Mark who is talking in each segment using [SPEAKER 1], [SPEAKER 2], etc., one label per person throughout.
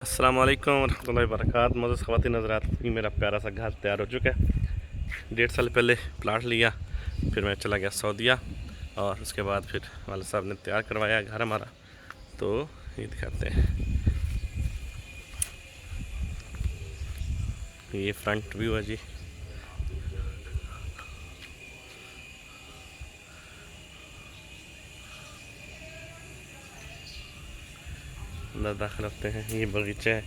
[SPEAKER 1] अस्सलाम वालेकुम रहमतुल्लाहि व बरकातहू। मज़े ख़वातीन हज़रात, ये मेरा प्यारा सा घर तैयार हो चुका है। 1.5 साल पहले प्लाट लिया, फिर मैं चला गया सऊदीया और उसके बाद फिर वाले साहब ने तैयार करवाया घर हमारा। तो ये दिखाते हैं, ये फ्रंट व्यू है जी। अंदर दाखिल होते हैं, ये बगीचा है।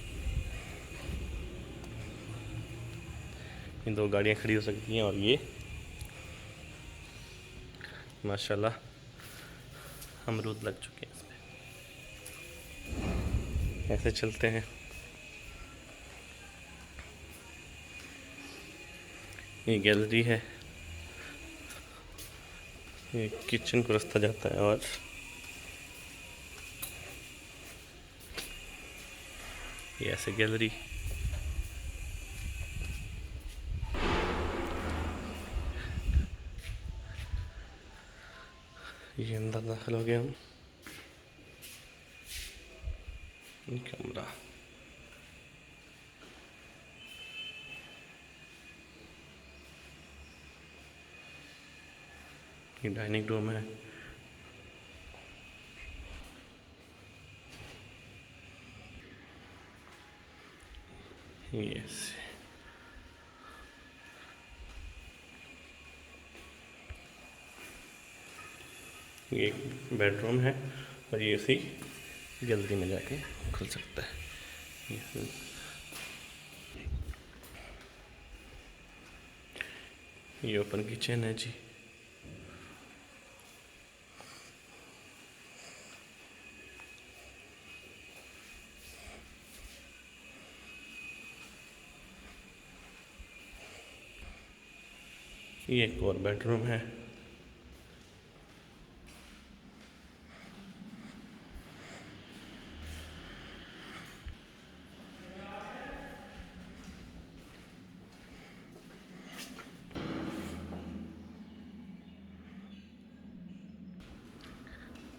[SPEAKER 1] ये 2 गाड़ियाँ खड़ी हो सकती हैं और ये माशाल्लाह अमरूद लग चुके हैं इसमें। ऐसे चलते हैं, ये गैलरी है, ये किचन को रास्ता जाता है और ये ऐसे गैलरी। ये अंदर दाखिल हो गए हम, ये कमरा, ये डाइनिंग रूम है। यस, ये एक बेडरूम है और ये उसी गैलरी में जाके खुल सकता है। ये ओपन किचन है जी। ये एक और बेडरूम है।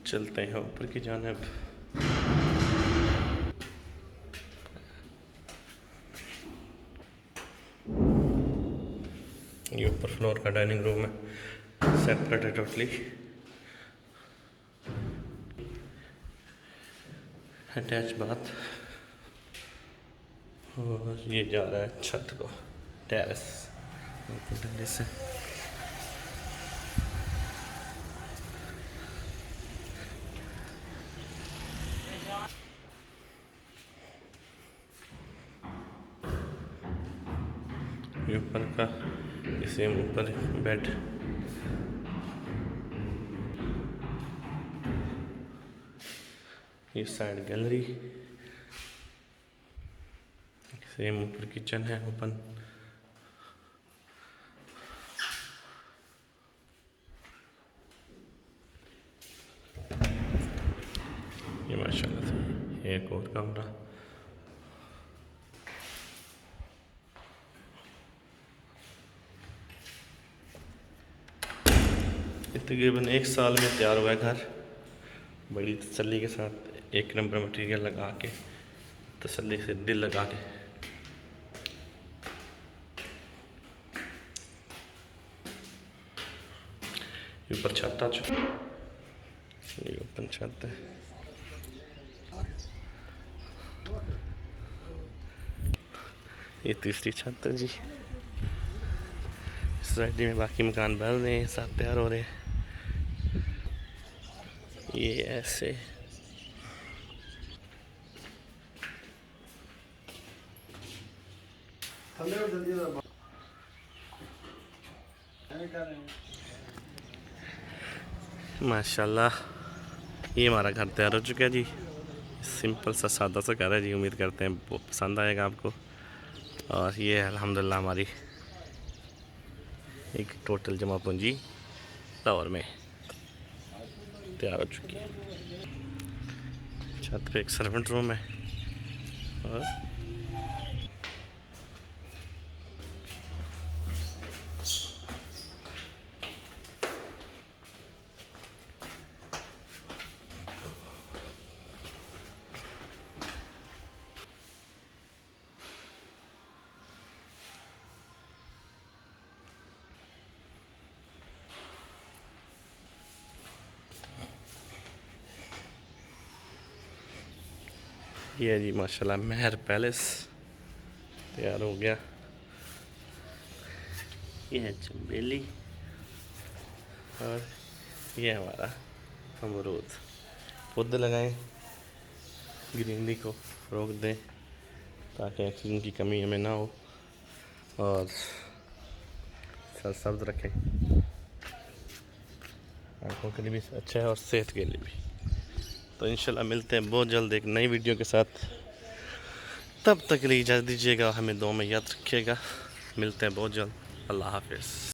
[SPEAKER 1] चलते हैं ऊपर की जानिब। ये ऊपर फ्लोर का डाइनिंग रूम है, सेपरेट है टोटली। अटैच बाथ और ये जा रहा है छत को, टेरेस से। ये ऊपर का, इसे ऊपर बेड, ये साइड गैलरी, सेम ऊपर किचन है ओपन। ये माशाल्लाह से एक और कमरा। तकरीबन 1 साल में तैयार हुआ है घर, बड़ी तसल्ली के साथ, 1 नंबर मटेरियल लगा के, तसल्ली से दिल लगा के। ऊपर छत आ चुकी, ये ऊपर छत है। ये तीसरी छत है जी। इस साइड में बाकी मकान बन रहे हैं, सब तैयार हो रहे हैं। ये ऐसे माशाल्लाह, ये हमारा घर तैयार हो चुका है जी। सिंपल सा सादा सा घर है जी। उम्मीद करते हैं बहुत पसंद आएगा आपको। और ये अल्हम्दुलिल्लाह हमारी एक टोटल जमा पूंजी लाहौर में तैयार हो चुकी है। छत पे एक सर्वेंट रूम है और ये है जी माशाल्लाह महर पैलेस तैयार हो गया। ये है चमेली और ये हमारा अमरूद। पौधे लगाएं, ग्रीनरी को रोक दें ताकि ऑक्सीजन की कमी हमें ना हो और सरसब्ज रखें। आँखों के लिए भी अच्छा है और सेहत के लिए भी। तो इंशाल्लाह मिलते हैं बहुत जल्द एक नई वीडियो के साथ। तब तक के लिए इजाज़त दीजिएगा, हमें दुआ में याद रखिएगा। मिलते हैं बहुत जल्द। अल्लाह हाफ़िज़।